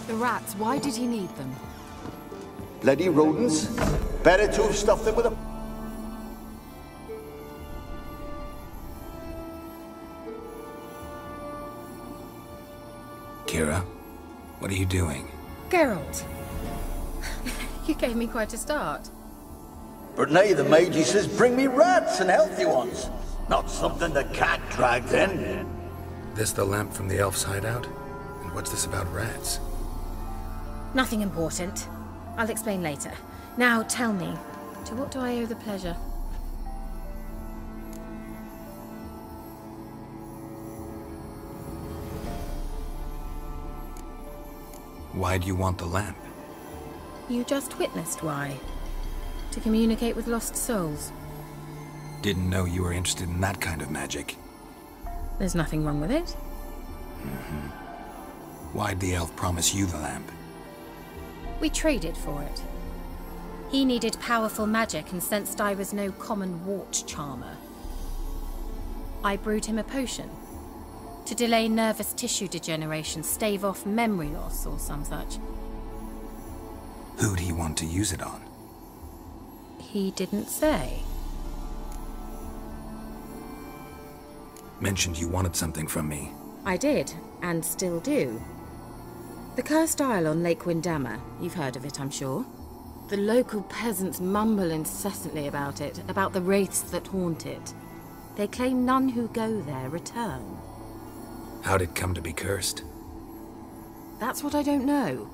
The rats, why did he need them? Bloody rodents. Better to have stuffed them with a... Kira, what are you doing? Geralt. You gave me quite a start. But now the mage says bring me rats and healthy ones. Not something the cat dragged in. This the lamp from the elf's hideout? And what's this about rats? Nothing important. I'll explain later. Now tell me, to what do I owe the pleasure? Why do you want the lamp? You just witnessed why. To communicate with lost souls. Didn't know you were interested in that kind of magic. There's nothing wrong with it. Why'd the elf promise you the lamp? We traded for it. He needed powerful magic and sensed I was no common wart charmer. I brewed him a potion. To delay nervous tissue degeneration, stave off memory loss or some such. Who'd he want to use it on? He didn't say. Mentioned you wanted something from me. I did, and still do. The cursed isle on Lake Windammer, you've heard of it, I'm sure. The local peasants mumble incessantly about it, about the wraiths that haunt it. They claim none who go there return. How'd it come to be cursed? That's what I don't know.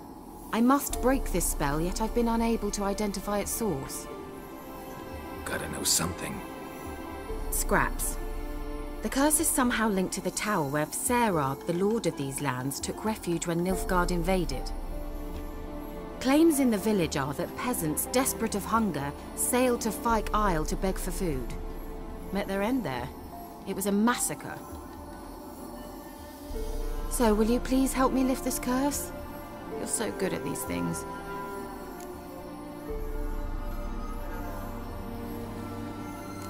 I must break this spell, yet I've been unable to identify its source. Gotta know something. Scraps. The curse is somehow linked to the tower where Serag, the lord of these lands, took refuge when Nilfgaard invaded. Claims in the village are that peasants, desperate of hunger, sailed to Fyke Isle to beg for food. Met their end there. It was a massacre. So, will you please help me lift this curse? You're so good at these things.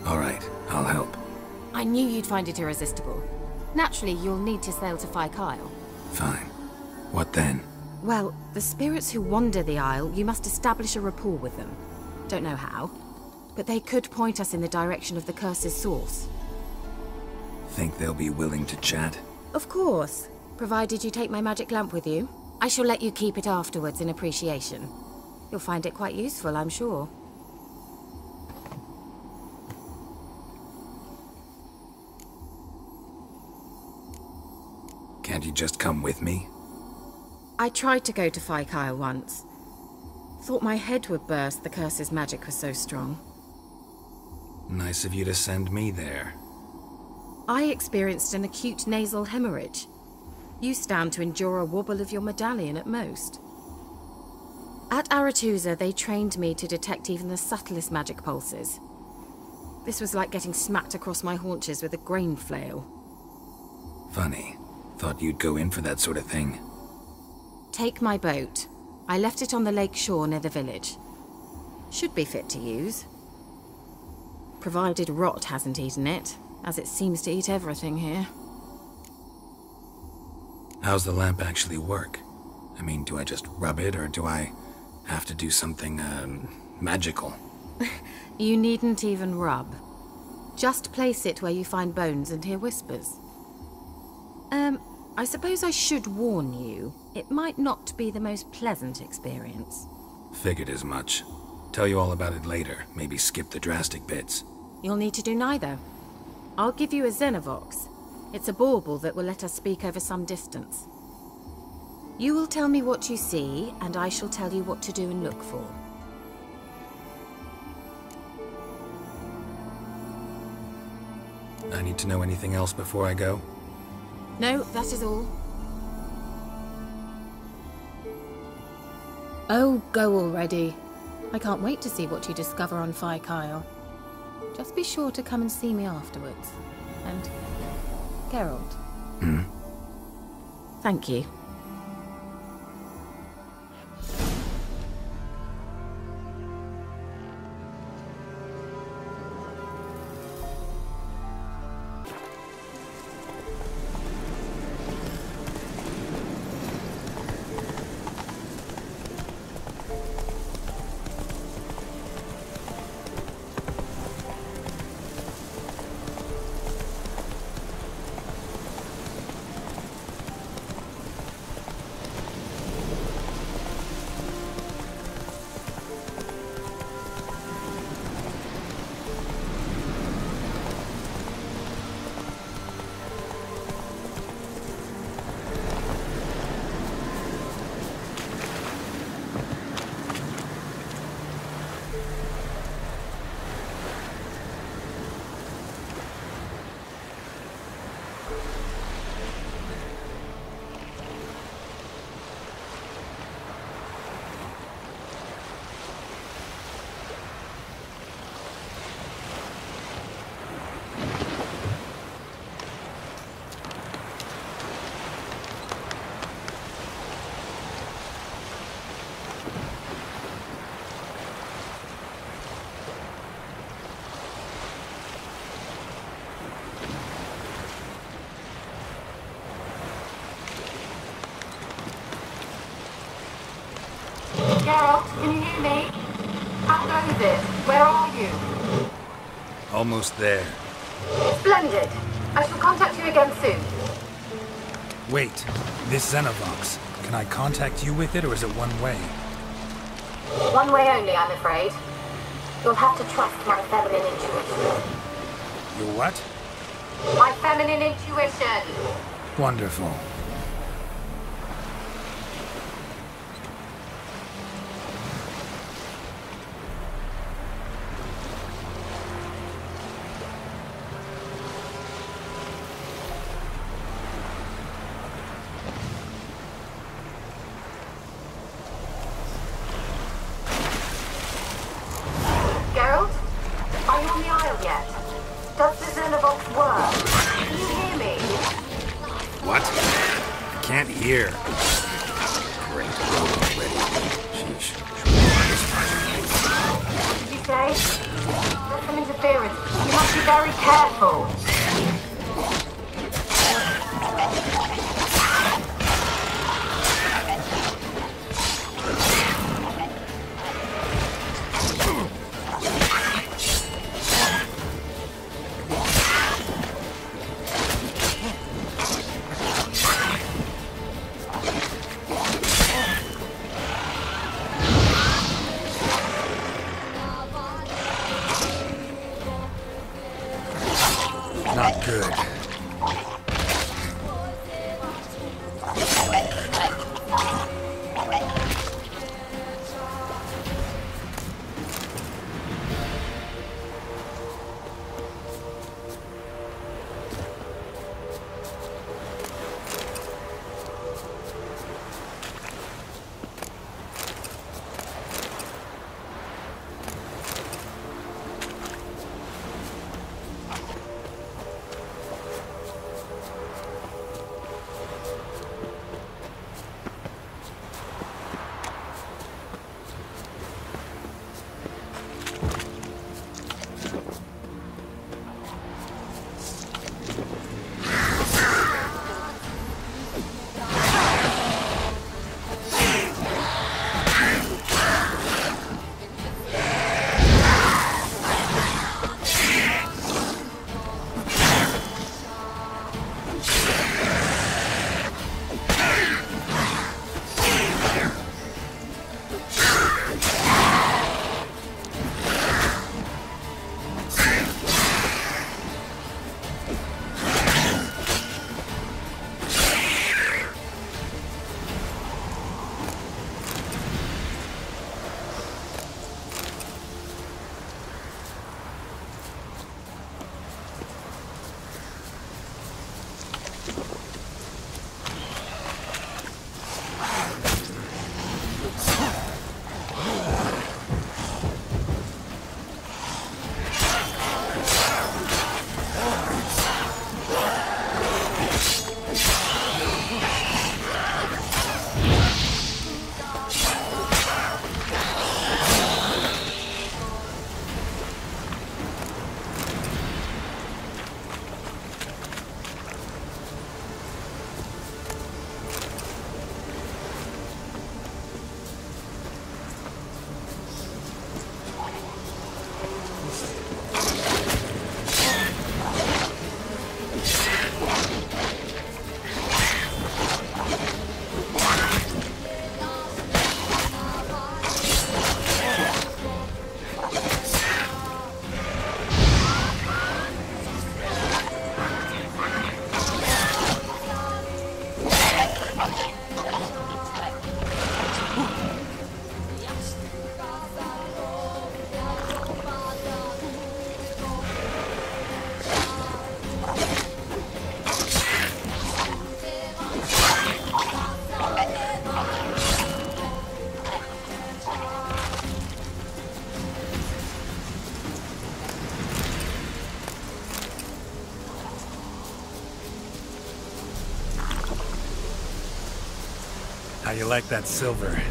All right, I'll help. I knew you'd find it irresistible. Naturally, you'll need to sail to Fyke Isle. Fine. What then? Well, the spirits who wander the isle, you must establish a rapport with them. Don't know how, but they could point us in the direction of the curse's source. Think they'll be willing to chat? Of course, provided you take my magic lamp with you. I shall let you keep it afterwards in appreciation. You'll find it quite useful, I'm sure. Can't you just come with me? I tried to go to Fyke Isle once. Thought my head would burst, the curse's magic was so strong. Nice of you to send me there. I experienced an acute nasal hemorrhage. You stand to endure a wobble of your medallion at most. At Aretusa, they trained me to detect even the subtlest magic pulses. This was like getting smacked across my haunches with a grain flail. Funny. Thought you'd go in for that sort of thing. Take my boat. I left it on the lake shore near the village. Should be fit to use. Provided rot hasn't eaten it, as it seems to eat everything here. How's the lamp actually work? I mean, do I just rub it, or do I have to do something, magical? You needn't even rub. Just place it where you find bones and hear whispers. I suppose I should warn you, it might not be the most pleasant experience. Figured as much. Tell you all about it later, maybe skip the drastic bits. You'll need to do neither. I'll give you a Xenovox. It's a bauble that will let us speak over some distance. You will tell me what you see, and I shall tell you what to do and look for. I need to know anything else before I go? No, that is all. Oh, go already. I can't wait to see what you discover on Fyke Isle. Just be sure to come and see me afterwards. And Geralt. Thank you. Geralt, can you hear me? How goes it? Where are you? Almost there. Splendid. I shall contact you again soon. Wait, this Xenovox. Can I contact you with it, or is it one way? One way only, I'm afraid. You'll have to trust my feminine intuition. Your what? My feminine intuition! Wonderful. Geralt? Are you on the Isle yet? Does the Xenovox work? Can you hear me? What? I can't hear. Great. Ready. Sheesh. What did you say? There's some interference. You must be very careful. Not good. How you like that silver?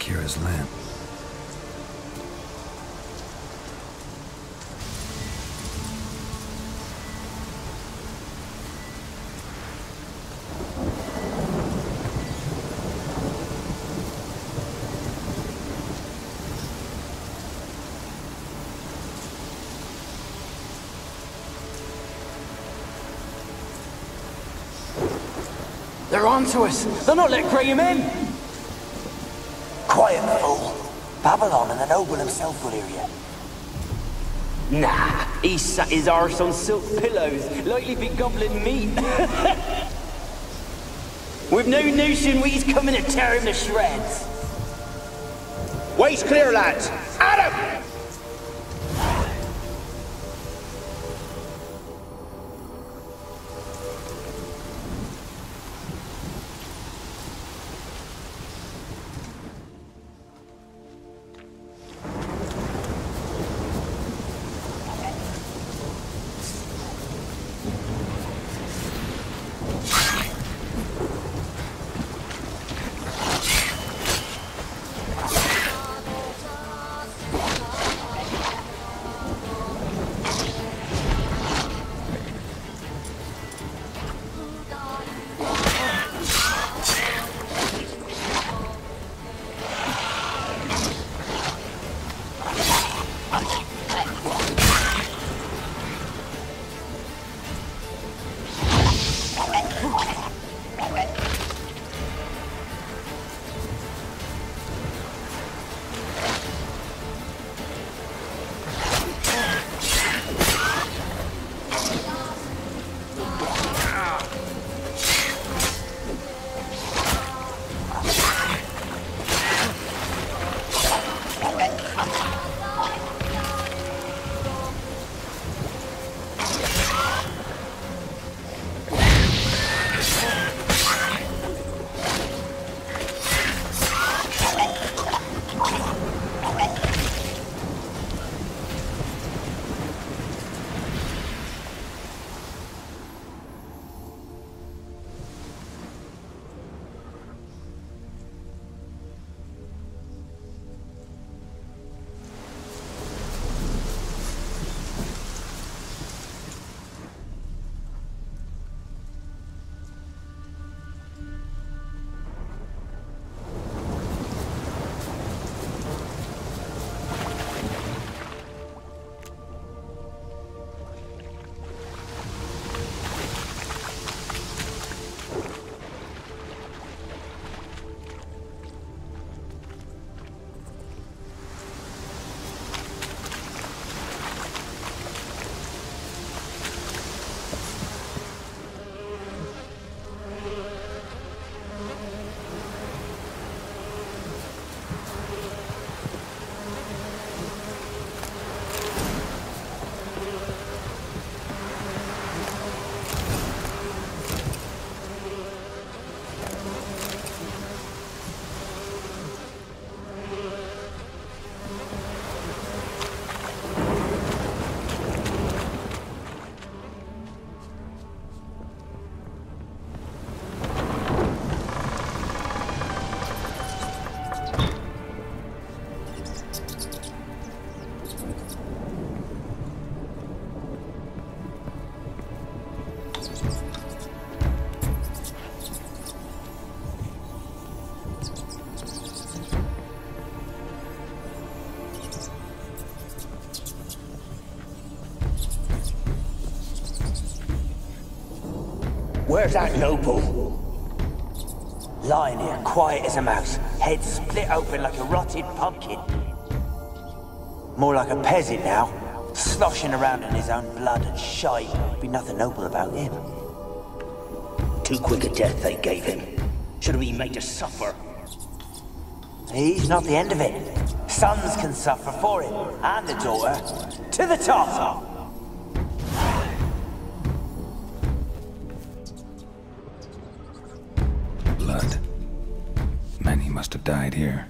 Kira's lamp. They're onto us! They'll not let Graham in! Quiet, fool. Babylon and the noble himself will hear you. Nah, he sat his arse on silk pillows, likely be gobbling meat. We've no notion he's coming to tear him to shreds. Waist clear, lads! At him! Where's that noble? Lying here, quiet as a mouse, head split open like a rotted pumpkin. More like a peasant now, sloshing around in his own blood and shite. Be nothing noble about him. Too quick a death they gave him. Should have been made to suffer. He's not the end of it. Sons can suffer for him, and the daughter. To the top! Blood. Many must have died here.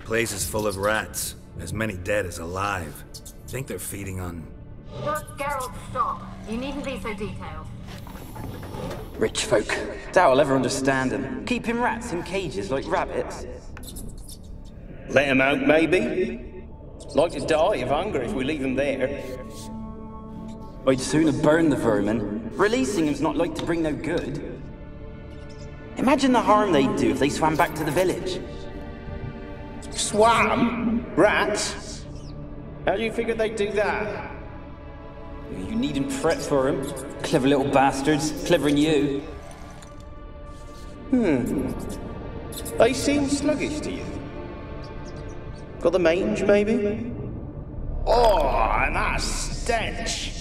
Place is full of rats. As many dead as alive. Think they're feeding on... Geralt, stop. You needn't be so detailed. Rich folk. Doubt I'll ever understand them. Keeping rats in cages like rabbits. Let them out, maybe? Like to die of hunger if we leave them there. I'd sooner burn the vermin. Releasing them's not like to bring no good. Imagine the harm they'd do if they swam back to the village. Swam? Rats? How do you figure they'd do that? You needn't fret for them. Clever little bastards. Clever than you. They seem sluggish to you. Got the mange, maybe? Oh, and that stench!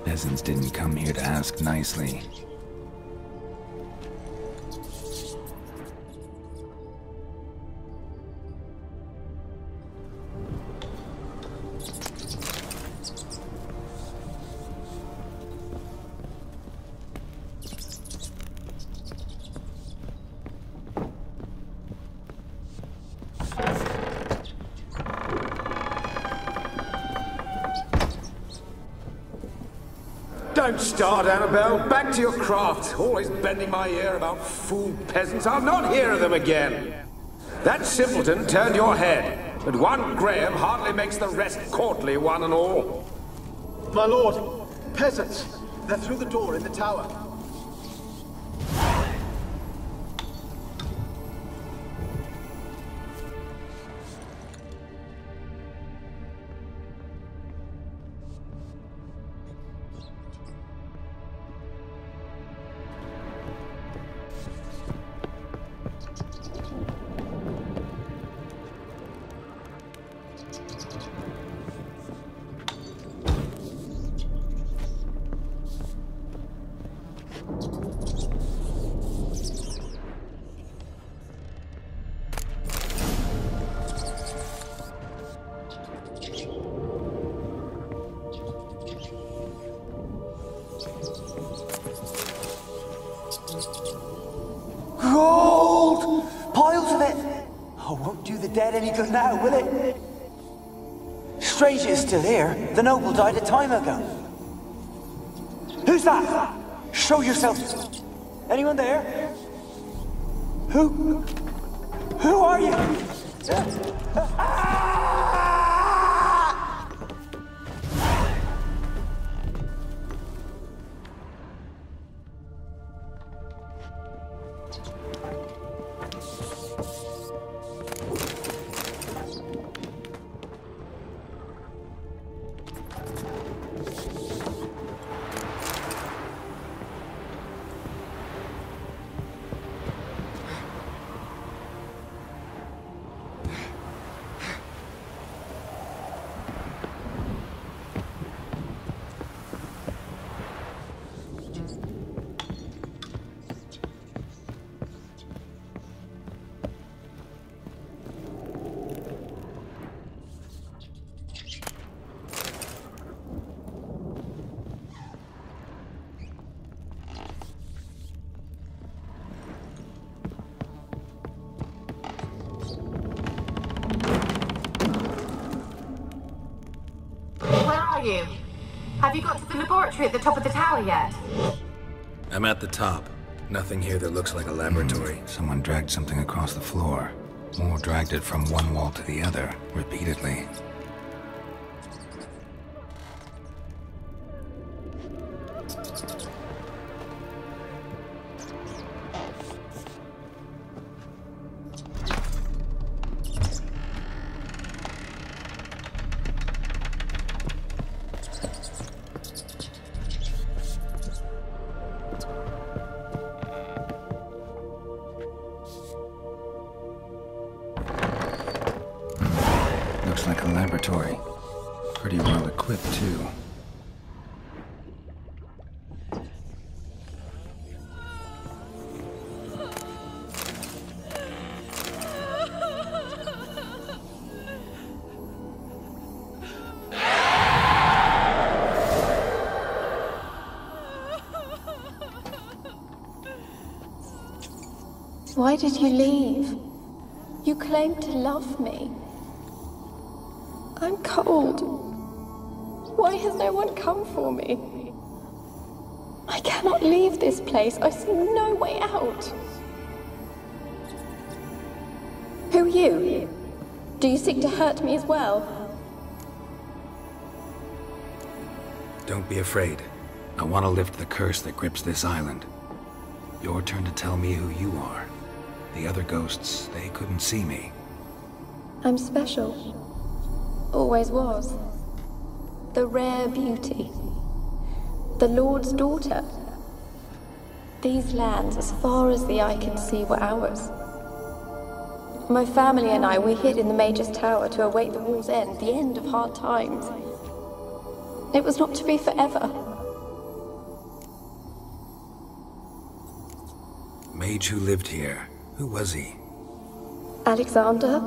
Peasants didn't come here to ask nicely. Don't start, Annabelle. Back to your craft. Always bending my ear about fool peasants. I'll not hear of them again. That simpleton turned your head, but one Graham hardly makes the rest courtly, one and all. My lord, peasants. They're through the door in the tower. Gold! Piles of it! Oh, won't do the dead any good now, will it? Strange it's still here. The noble died a time ago. Who's that? Show yourself. Anyone there? Who are you? You? Have you got to the laboratory at the top of the tower yet? I'm at the top. Nothing here that looks like a laboratory. Someone dragged something across the floor. Or dragged it from one wall to the other, repeatedly. A laboratory. Pretty well equipped, too. Why did you leave? You claimed to love me. I'm cold. Why has no one come for me? I cannot leave this place. I see no way out. Who are you? Do you seek to hurt me as well? Don't be afraid. I want to lift the curse that grips this island. Your turn to tell me who you are. The other ghosts, they couldn't see me. I'm special. Always was. The rare beauty. The Lord's daughter. These lands, as far as the eye can see, were ours. My family and I, we hid in the Major's Tower to await the war's end, the end of hard times. It was not to be forever. Mage who lived here. Who was he? Alexander?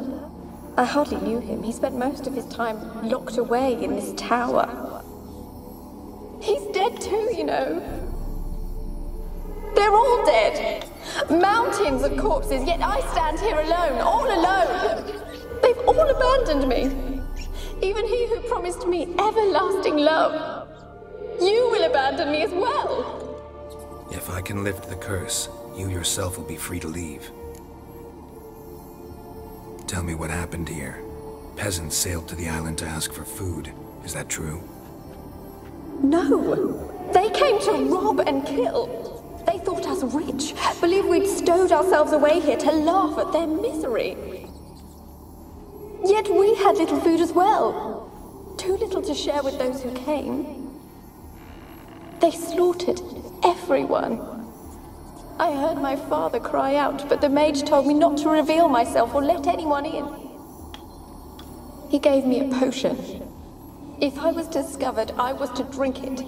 I hardly knew him. He spent most of his time locked away in this tower. He's dead too, you know. They're all dead. Mountains of corpses, yet I stand here alone, all alone. They've all abandoned me. Even he who promised me everlasting love. You will abandon me as well. If I can lift the curse, you yourself will be free to leave. Tell me what happened here. Peasants sailed to the island to ask for food. Is that true? No. They came to rob and kill. They thought us rich, believed we'd stowed ourselves away here to laugh at their misery. Yet we had little food as well. Too little to share with those who came. They slaughtered everyone. I heard my father cry out, but the mage told me not to reveal myself or let anyone in. He gave me a potion. If I was discovered, I was to drink it.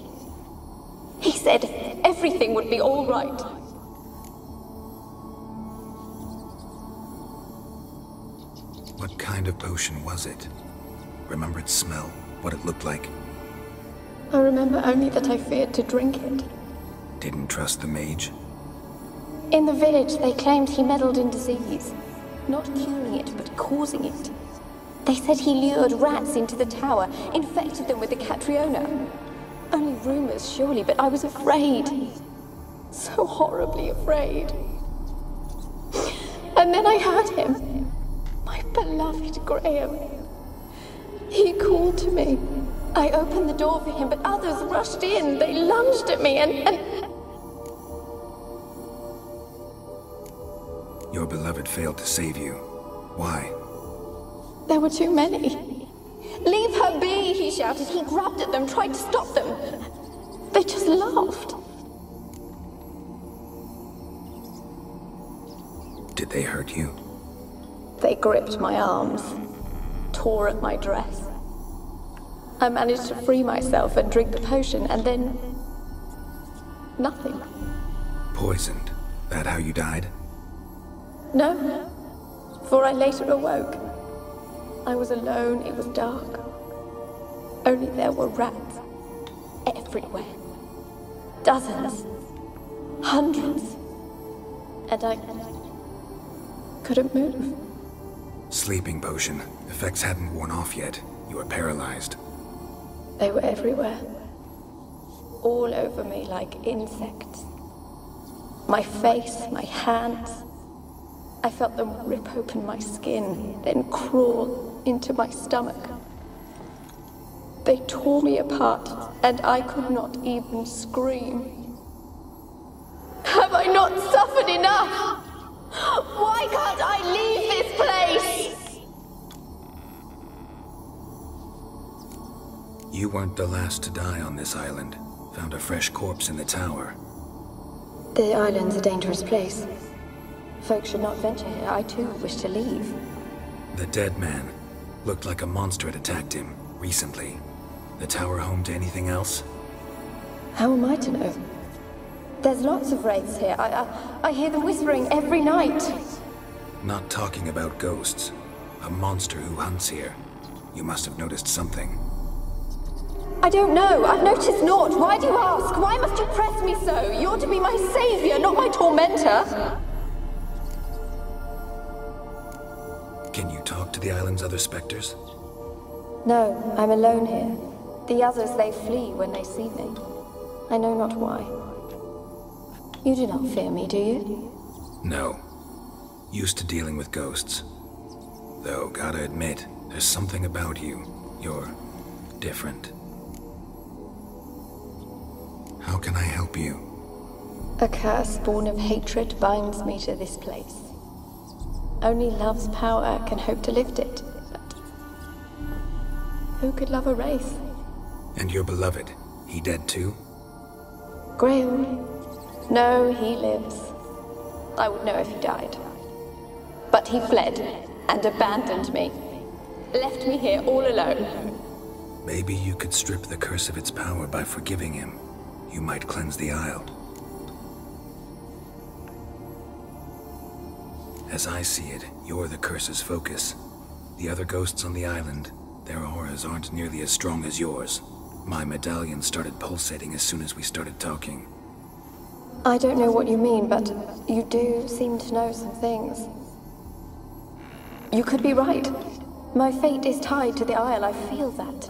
He said everything would be all right. What kind of potion was it? Remember its smell? What it looked like? I remember only that I feared to drink it. Didn't trust the mage? In the village, they claimed he meddled in disease. Not curing it, but causing it. They said he lured rats into the tower, infected them with the Catriona. Only rumors, surely, but I was afraid. So horribly afraid. And then I heard him. My beloved Graham. He called to me. I opened the door for him, but others rushed in. They lunged at me and... Your beloved failed to save you. Why? There were too many. Leave her be, he shouted. He grabbed at them, tried to stop them. They just laughed. Did they hurt you? They gripped my arms, tore at my dress. I managed to free myself and drink the potion, and then... nothing. Poisoned? That how you died? No, for I later awoke. I was alone, it was dark. Only there were rats. Everywhere. Dozens. Hundreds. And I couldn't move. Sleeping potion. Effects hadn't worn off yet. You were paralyzed. They were everywhere. All over me like insects. My face, my hands. I felt them rip open my skin, then crawl into my stomach. They tore me apart, and I could not even scream. Have I not suffered enough? Why can't I leave this place? You weren't the last to die on this island. Found a fresh corpse in the tower. The island's a dangerous place. Folks should not venture here. I too wish to leave. The dead man. Looked like a monster had attacked him, recently. The tower home to anything else? How am I to know? There's lots of wraiths here. I hear them whispering every night. Not talking about ghosts. A monster who hunts here. You must have noticed something. I don't know. I've noticed naught. Why do you ask? Why must you press me so? You're to be my savior, not my tormentor. Can you talk to the island's other specters? No, I'm alone here. The others, they flee when they see me. I know not why. You do not fear me, do you? No. Used to dealing with ghosts. Though, gotta admit, there's something about you. You're different. How can I help you? A curse born of hatred binds me to this place. Only love's power can hope to lift it. But who could love a wraith? And your beloved, he dead too? Graham? No, he lives. I would know if he died. But he fled and abandoned me. Left me here all alone. Maybe you could strip the curse of its power by forgiving him. You might cleanse the Isle. As I see it, you're the curse's focus. The other ghosts on the island, their auras aren't nearly as strong as yours. My medallion started pulsating as soon as we started talking. I don't know what you mean, but you do seem to know some things. You could be right. My fate is tied to the Isle, I feel that.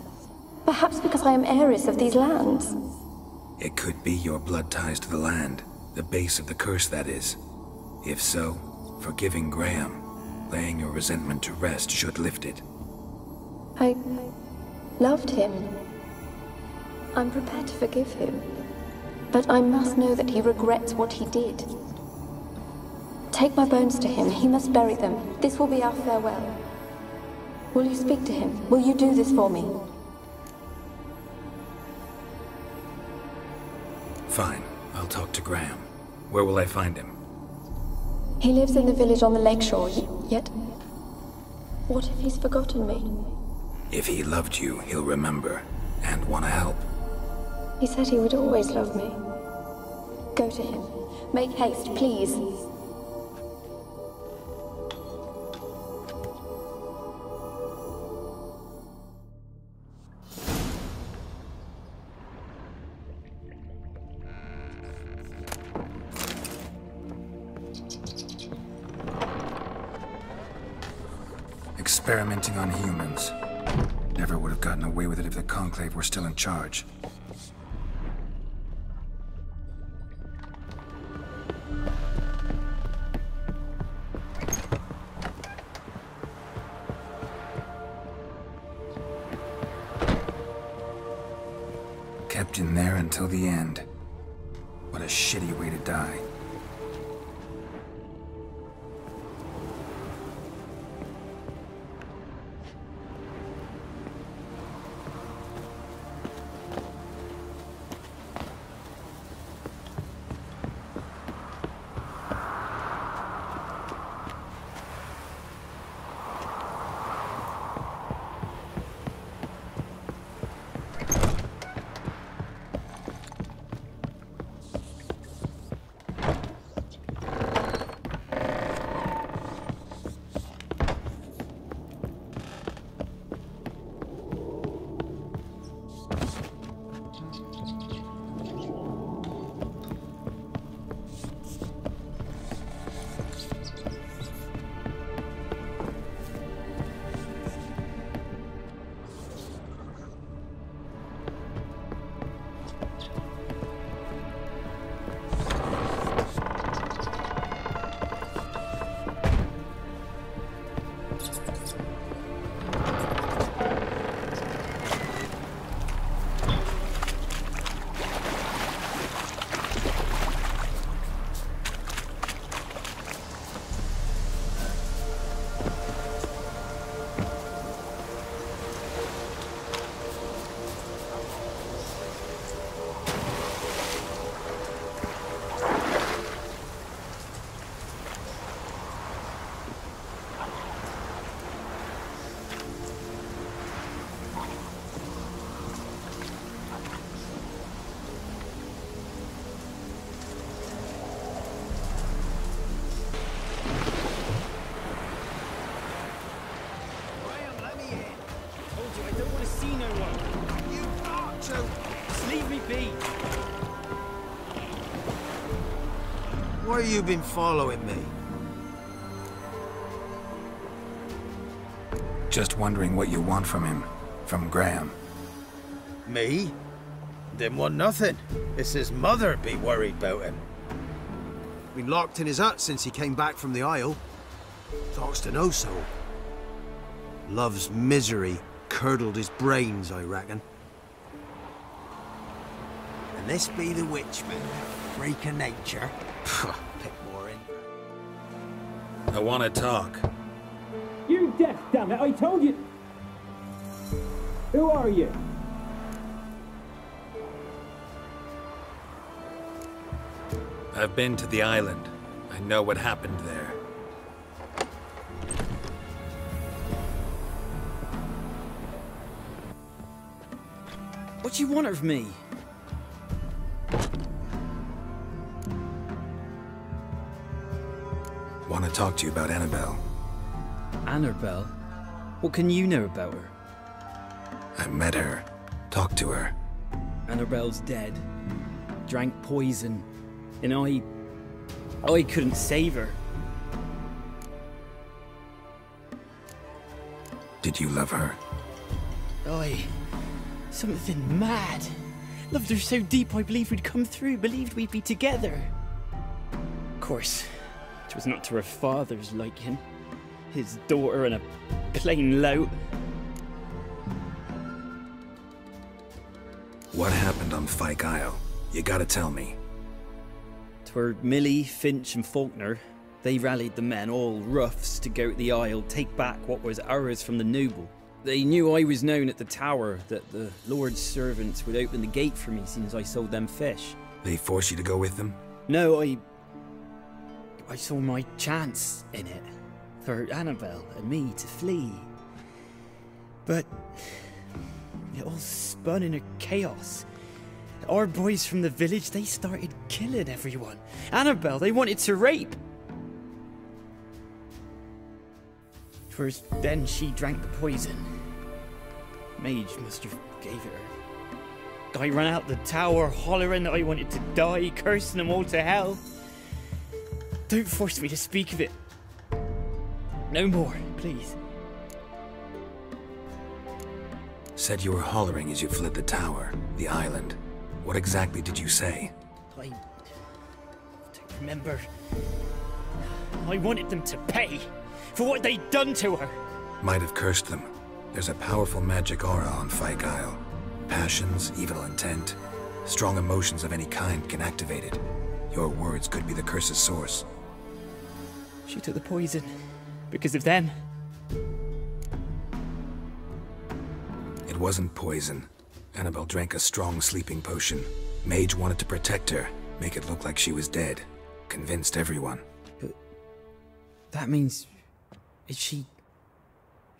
Perhaps because I am heiress of these lands. It could be your blood ties to the land, the base of the curse, that is. If so, forgiving Graham, laying your resentment to rest should lift it. I loved him. I'm prepared to forgive him. But I must know that he regrets what he did. Take my bones to him. He must bury them. This will be our farewell. Will you speak to him? Will you do this for me? Fine. I'll talk to Graham. Where will I find him? He lives in the village on the lakeshore, yet... What if he's forgotten me? If he loved you, he'll remember, and want to help. He said he would always love me. Go to him. Make haste, please. Experimenting on humans. Never would have gotten away with it if the Conclave were still in charge. Kept in there until the end. What a shitty way to die. so. Just leave me be. Why you been following me? Just wondering what you want from him. From Graham. Me? Didn't want nothing. It's his mother be worried about him. Been locked in his hut since he came back from the Isle. Talks to no soul. Love's misery curdled his brains, I reckon. And this be the witchman, freak of nature. Bit more in. I want to talk. You deaf, damn it! I told you. Who are you? I've been to the island. I know what happened there. What do you want of me? Want to talk to you about Annabelle. Annabelle? What can you know about her? I met her. Talked to her. Annabelle's dead. Drank poison. And I couldn't save her. Did you love her? Something mad. Loved her so deep I believed we'd come through, believed we'd be together. Of course, it was not to her father's liking. His daughter and a plain lout. What happened on Fyke Isle? You gotta tell me. 'Twere Millie, Finch and Faulkner. They rallied the men, all roughs, to go to the Isle, take back what was ours from the noble. They knew I was known at the tower, that the Lord's servants would open the gate for me since I sold them fish. They forced you to go with them? No, I saw my chance in it, for Annabelle and me to flee. But it all spun in a chaos. Our boys from the village, they started killing everyone. Annabelle, they wanted to rape. First, then she drank the poison. Mage must have gave it her. I ran out the tower hollering that I wanted to die, cursing them all to hell. Don't force me to speak of it. No more, please. Said you were hollering as you fled the tower, the island. What exactly did you say? I don't remember. I wanted them to pay for what they'd done to her. Might have cursed them. There's a powerful magic aura on Fyke Isle. Passions, evil intent, strong emotions of any kind can activate it. Your words could be the curse's source. She took the poison because of them. It wasn't poison. Annabelle drank a strong sleeping potion. Mage wanted to protect her, make it look like she was dead. Convinced everyone. But that means... is she...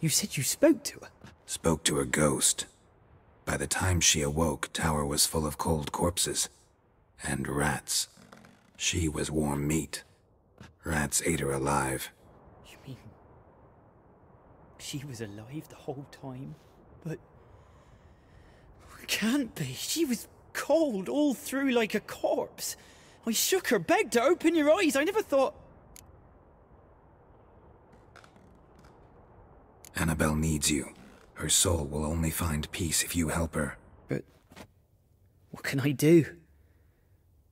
You said you spoke to her? Spoke to her ghost. By the time she awoke, Tower was full of cold corpses. And rats. She was warm meat. Rats ate her alive. You mean... she was alive the whole time? But... can't be. She was cold all through like a corpse. I shook her, begged her, open your eyes. I never thought... Annabelle needs you. Her soul will only find peace if you help her. But... what can I do?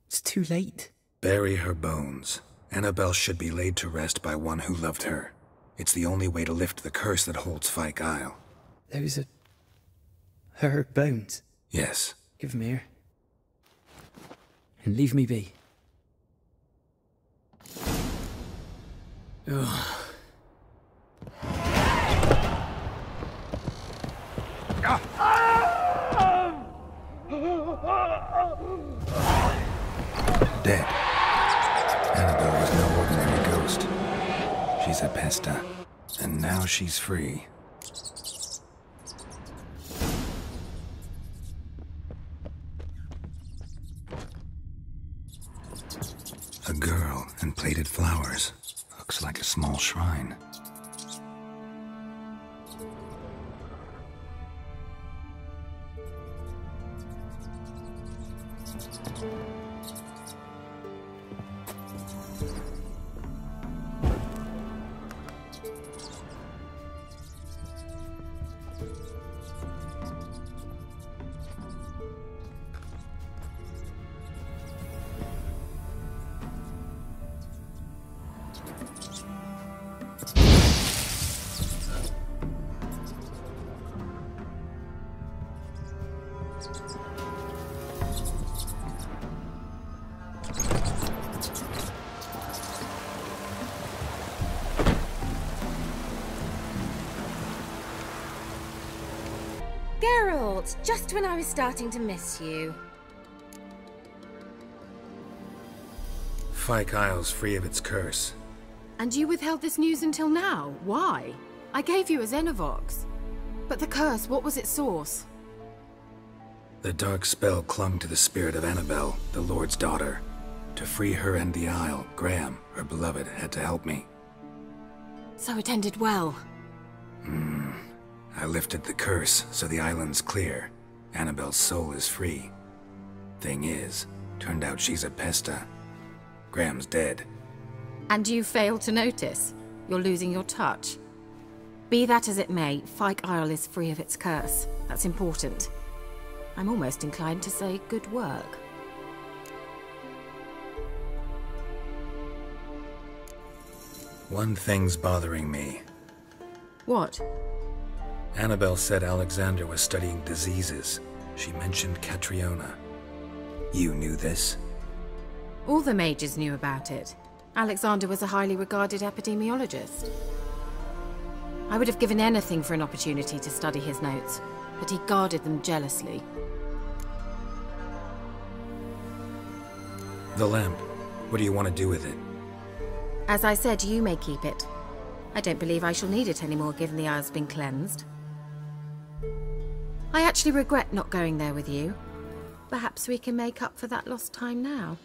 It's too late. Bury her bones. Annabelle should be laid to rest by one who loved her. It's the only way to lift the curse that holds Fyke Isle. Those are... her bones? Yes. Give them here. And leave me be. Ugh. Dead. Annabelle was no ordinary ghost. She's a pesta. And now she's free. A girl and plated flowers. Looks like a small shrine. Geralt, just when I was starting to miss you. Fyke Isle's free of its curse. And you withheld this news until now? Why? I gave you a Xenovox. But the curse, what was its source? The dark spell clung to the spirit of Annabelle, the Lord's daughter. To free her and the Isle, Graham, her beloved, had to help me. So it ended well. I lifted the curse, so the island's clear. Annabelle's soul is free. Thing is, turned out she's a pesta. Graham's dead. And you failed to notice? You're losing your touch. Be that as it may, Fyke Isle is free of its curse. That's important. I'm almost inclined to say good work. One thing's bothering me. What? Annabelle said Alexander was studying diseases. She mentioned Catriona. You knew this? All the mages knew about it. Alexander was a highly regarded epidemiologist. I would have given anything for an opportunity to study his notes, but he guarded them jealously. The lamp. What do you want to do with it? As I said, you may keep it. I don't believe I shall need it anymore, given the Isle's been cleansed. I actually regret not going there with you. Perhaps we can make up for that lost time now.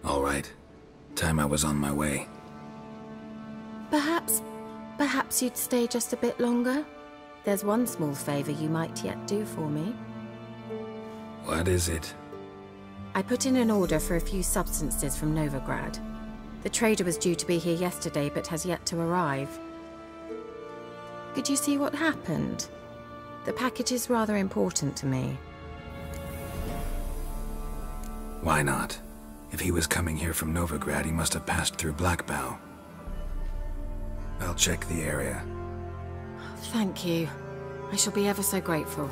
All right. Time I was on my way. Perhaps you'd stay just a bit longer? There's one small favor you might yet do for me. What is it? I put in an order for a few substances from Novigrad. The trader was due to be here yesterday, but has yet to arrive. Could you see what happened? The package is rather important to me. Why not? If he was coming here from Novigrad, he must have passed through Blackbow. I'll check the area. Thank you. I shall be ever so grateful.